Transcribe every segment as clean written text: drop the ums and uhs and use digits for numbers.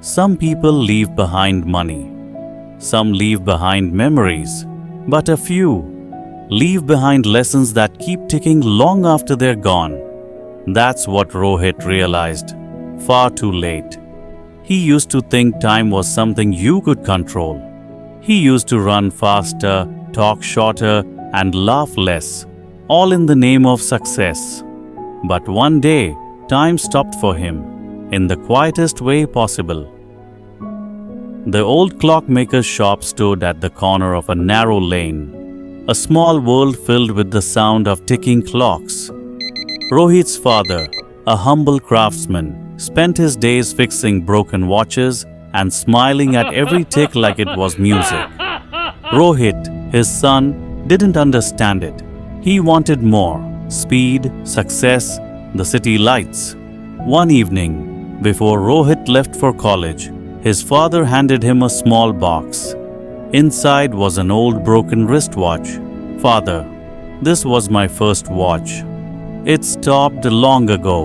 Some people leave behind money. Some leave behind memories. But a few leave behind lessons that keep ticking long after they're gone. That's what Rohit realized far too late. He used to think time was something you could control. He used to run faster, talk shorter, and laugh less, all in the name of success. But one day, time stopped for him, in the quietest way possible. The old clockmaker's shop stood at the corner of a narrow lane, a small world filled with the sound of ticking clocks. Rohit's father, a humble craftsman, spent his days fixing broken watches and smiling at every tick like it was music. Rohit, his son, didn't understand it. He wanted more: speed, success, the city lights. One evening, before Rohit left for college, his father handed him a small box. Inside was an old broken wristwatch. "Father, this was my first watch. It stopped long ago,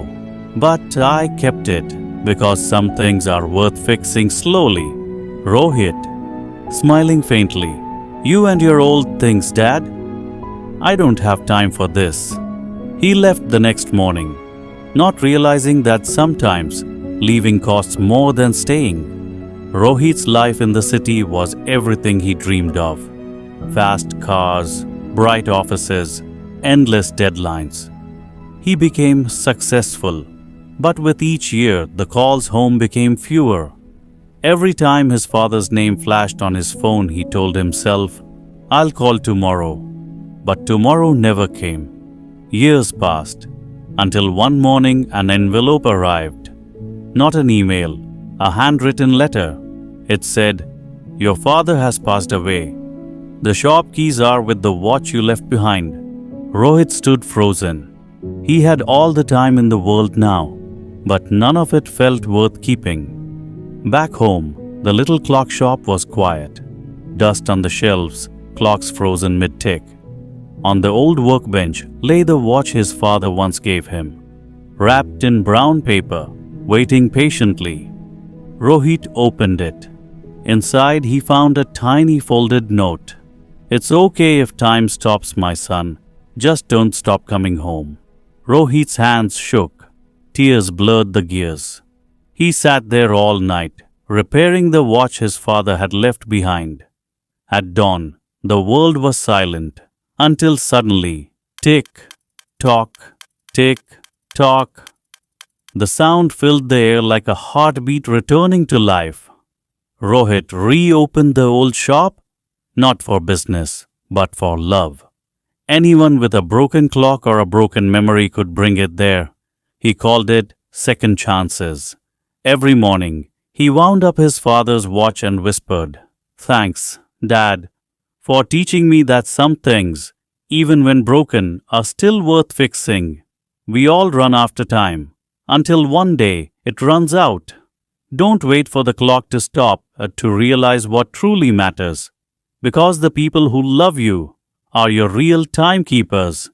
but I kept it because some things are worth fixing slowly." Rohit, smiling faintly, "You and your old things, Dad? I don't have time for this." He left the next morning, not realizing that sometimes leaving costs more than staying. Rohit's life in the city was everything he dreamed of. Fast cars, bright offices, endless deadlines. He became successful, but with each year the calls home became fewer. Every time his father's name flashed on his phone, he told himself, "I'll call tomorrow." But tomorrow never came. Years passed, until one morning an envelope arrived. Not an email, a handwritten letter. It said, "Your father has passed away. The shop keys are with the watch you left behind." Rohit stood frozen. He had all the time in the world now, but none of it felt worth keeping. Back home, the little clock shop was quiet. Dust on the shelves, clocks frozen mid-tick. On the old workbench lay the watch his father once gave him, wrapped in brown paper, waiting patiently. Rohit opened it. Inside he found a tiny folded note. "It's okay if time stops, my son. Just don't stop coming home." Rohit's hands shook. Tears blurred the gears. He sat there all night, repairing the watch his father had left behind. At dawn, the world was silent, until suddenly, tick-tock, tick-tock. The sound filled the air like a heartbeat returning to life. Rohit reopened the old shop, not for business, but for love. Anyone with a broken clock or a broken memory could bring it there. He called it second chances. Every morning, he wound up his father's watch and whispered, "Thanks, Dad, for teaching me that some things, even when broken, are still worth fixing. We all run after time, until one day it runs out. Don't wait for the clock to stop to realize what truly matters, because the people who love you are your real timekeepers."